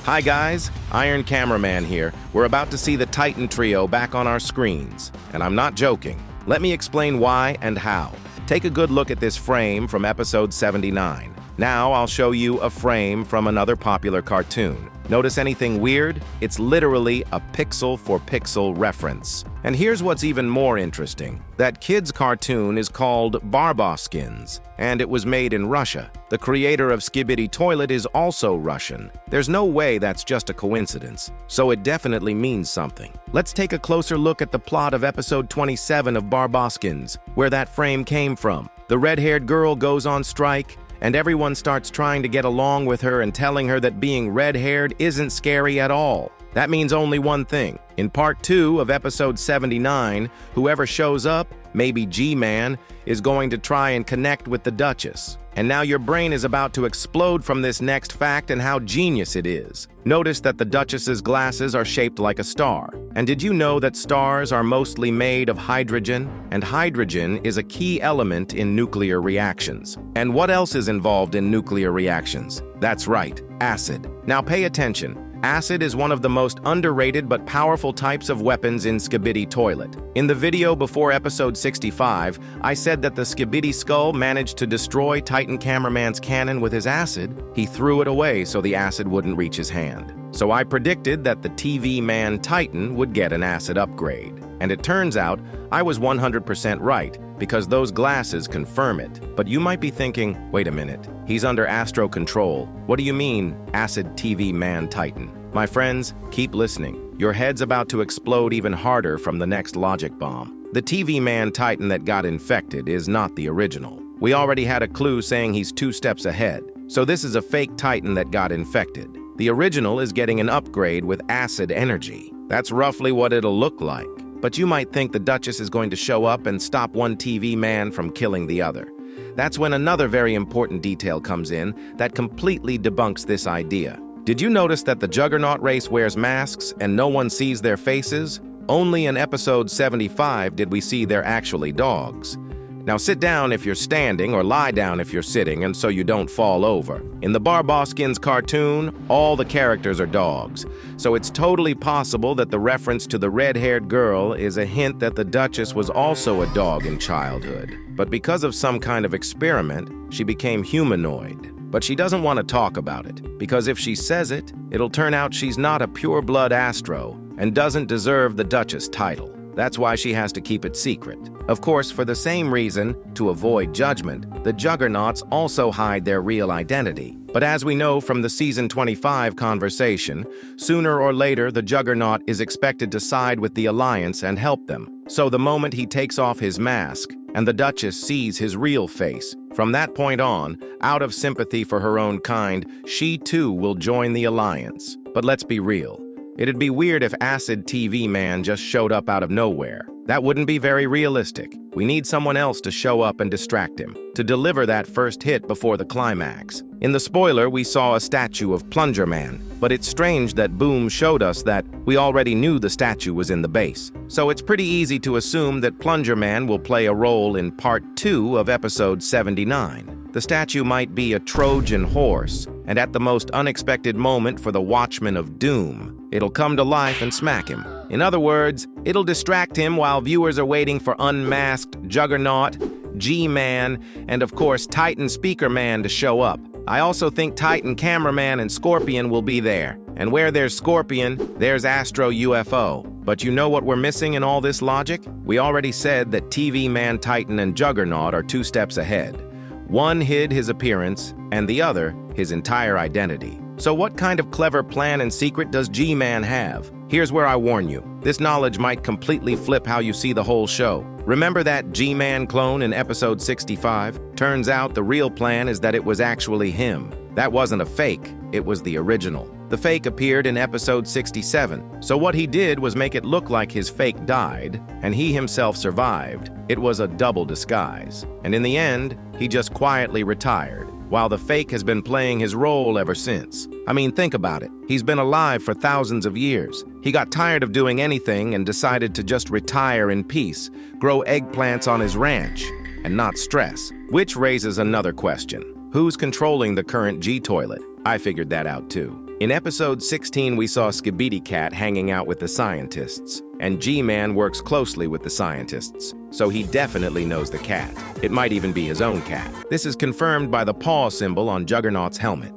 Hi guys, Iron Cameraman here. We're about to see the Titan trio back on our screens. And I'm not joking. Let me explain why and how. Take a good look at this frame from episode 79. Now I'll show you a frame from another popular cartoon. Notice anything weird? It's literally a pixel-for-pixel reference. And here's what's even more interesting. That kid's cartoon is called Barboskins, and it was made in Russia. The creator of Skibidi Toilet is also Russian. There's no way that's just a coincidence, so it definitely means something. Let's take a closer look at the plot of episode 27 of Barboskins, where that frame came from. The red-haired girl goes on strike, and everyone starts trying to get along with her and telling her that being red-haired isn't scary at all. That means only one thing. In part 2 of episode 79, whoever shows up, maybe G-Man, is going to try and connect with the Duchess. And now your brain is about to explode from this next fact and how genius it is. Notice that the Duchess's glasses are shaped like a star. And did you know that stars are mostly made of hydrogen? And hydrogen is a key element in nuclear reactions. And what else is involved in nuclear reactions? That's right, acid. Now pay attention. Acid is one of the most underrated but powerful types of weapons in Skibidi Toilet. In the video before episode 65, I said that the Skibidi skull managed to destroy Titan Cameraman's cannon with his acid. He threw it away so the acid wouldn't reach his hand. So I predicted that the TV man Titan would get an acid upgrade. And it turns out I was 100% right, because those glasses confirm it. But you might be thinking, wait a minute, he's under Astro control. What do you mean, Acid TV Man Titan? My friends, keep listening. Your head's about to explode even harder from the next logic bomb. The TV Man Titan that got infected is not the original. We already had a clue saying he's 2 steps ahead. So this is a fake Titan that got infected. The original is getting an upgrade with acid energy. That's roughly what it'll look like. But you might think the Duchess is going to show up and stop one TV man from killing the other. That's when another very important detail comes in that completely debunks this idea. Did you notice that the Juggernaut race wears masks and no one sees their faces? Only in episode 75 did we see they're actually dogs. Now sit down if you're standing or lie down if you're sitting and so you don't fall over. In the Barboskins cartoon, all the characters are dogs. So it's totally possible that the reference to the red-haired girl is a hint that the Duchess was also a dog in childhood. But because of some kind of experiment, she became humanoid. But she doesn't want to talk about it, because if she says it, it'll turn out she's not a pure-blood Astro and doesn't deserve the Duchess title. That's why she has to keep it secret. Of course, for the same reason, to avoid judgment, the Juggernauts also hide their real identity. But as we know from the Season 25 conversation, sooner or later the Juggernaut is expected to side with the Alliance and help them. So the moment he takes off his mask, and the Duchess sees his real face, from that point on, out of sympathy for her own kind, she too will join the Alliance. But let's be real. It'd be weird if Acid TV Man just showed up out of nowhere. That wouldn't be very realistic. We need someone else to show up and distract him, to deliver that first hit before the climax. In the spoiler, we saw a statue of Plunger Man, but it's strange that Boom showed us that we already knew the statue was in the base. So it's pretty easy to assume that Plunger Man will play a role in part 2 of episode 79. The statue might be a Trojan horse, and at the most unexpected moment for the Watchman of Doom, it'll come to life and smack him. In other words, it'll distract him while viewers are waiting for unmasked Juggernaut, G-Man, and of course Titan Speaker Man to show up. I also think Titan Cameraman and Scorpion will be there. And where there's Scorpion, there's Astro UFO. But you know what we're missing in all this logic? We already said that TV Man Titan and Juggernaut are 2 steps ahead. One hid his appearance, and the other, his entire identity. So what kind of clever plan and secret does G-Man have? Here's where I warn you. This knowledge might completely flip how you see the whole show. Remember that G-Man clone in episode 65? Turns out the real plan is that it was actually him. That wasn't a fake, it was the original. The fake appeared in episode 67, so what he did was make it look like his fake died, and he himself survived. It was a double disguise. And in the end, he just quietly retired, while the fake has been playing his role ever since. I mean, think about it. He's been alive for thousands of years. He got tired of doing anything and decided to just retire in peace, grow eggplants on his ranch, and not stress. Which raises another question. Who's controlling the current G-Toilet? I figured that out too. In episode 16, we saw Skibidi Cat hanging out with the scientists, and G-Man works closely with the scientists, so he definitely knows the cat. It might even be his own cat. This is confirmed by the paw symbol on Juggernaut's helmet.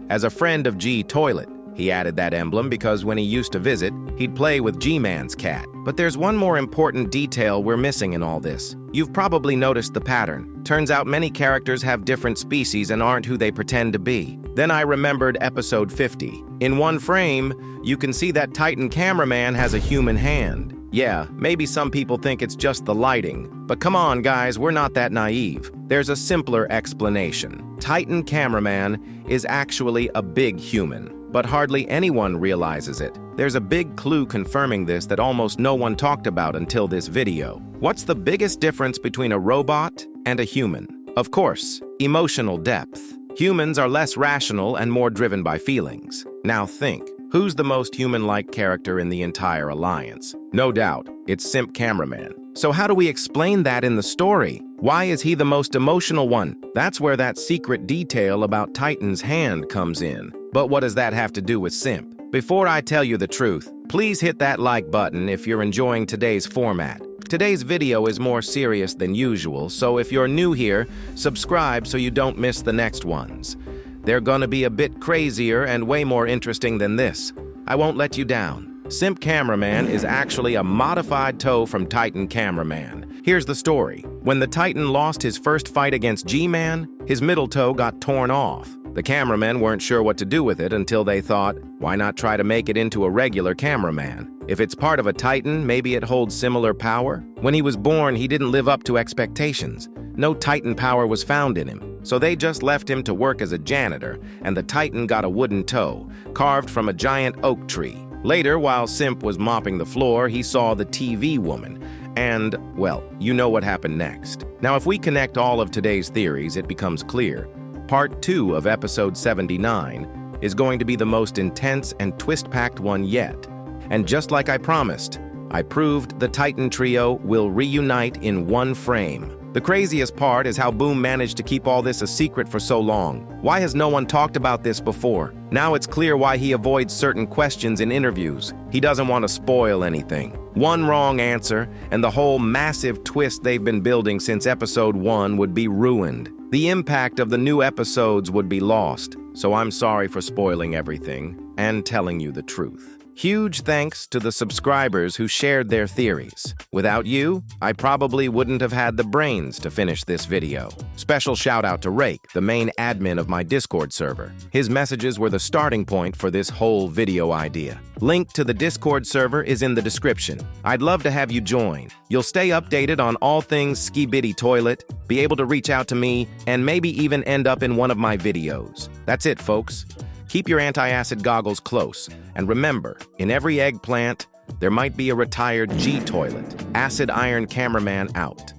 As a friend of G-Toilet, he added that emblem because when he used to visit, he'd play with G-Man's cat. But there's one more important detail we're missing in all this. You've probably noticed the pattern. Turns out many characters have different species and aren't who they pretend to be. Then I remembered episode 50. In one frame, you can see that Titan Cameraman has a human hand. Yeah, maybe some people think it's just the lighting, but come on guys, we're not that naive. There's a simpler explanation. Titan Cameraman is actually a big human, but hardly anyone realizes it. There's a big clue confirming this that almost no one talked about until this video. What's the biggest difference between a robot and a human? Of course, emotional depth. Humans are less rational and more driven by feelings. Now think, who's the most human-like character in the entire alliance? No doubt, it's Simp Cameraman. So how do we explain that in the story? Why is he the most emotional one? That's where that secret detail about Titan's hand comes in. But what does that have to do with Simp? Before I tell you the truth, please hit that like button if you're enjoying today's format. Today's video is more serious than usual, so if you're new here, subscribe so you don't miss the next ones. They're gonna be a bit crazier and way more interesting than this. I won't let you down. Simp Cameraman is actually a modified toe from Titan Cameraman. Here's the story. When the Titan lost his first fight against G-Man, his middle toe got torn off. The cameramen weren't sure what to do with it until they thought, why not try to make it into a regular cameraman? If it's part of a Titan, maybe it holds similar power? When he was born, he didn't live up to expectations. No Titan power was found in him, so they just left him to work as a janitor, and the Titan got a wooden toe, carved from a giant oak tree. Later, while Simp was mopping the floor, he saw the TV woman, and, well, you know what happened next. Now, if we connect all of today's theories, it becomes clear. Part 2 of episode 79 is going to be the most intense and twist-packed one yet. And just like I promised, I proved the Titan trio will reunite in one frame. The craziest part is how Boom managed to keep all this a secret for so long. Why has no one talked about this before? Now it's clear why he avoids certain questions in interviews. He doesn't want to spoil anything. One wrong answer, and the whole massive twist they've been building since episode 1 would be ruined. The impact of the new episodes would be lost, so I'm sorry for spoiling everything and telling you the truth. Huge thanks to the subscribers who shared their theories. Without you, I probably wouldn't have had the brains to finish this video. Special shout out to Rake, the main admin of my Discord server. His messages were the starting point for this whole video idea. Link to the Discord server is in the description. I'd love to have you join. You'll stay updated on all things skibidi toilet, be able to reach out to me, and maybe even end up in one of my videos. That's it, folks. Keep your anti-acid goggles close, and remember, in every eggplant, there might be a retired G-toilet. Acid Iron Cameraman out.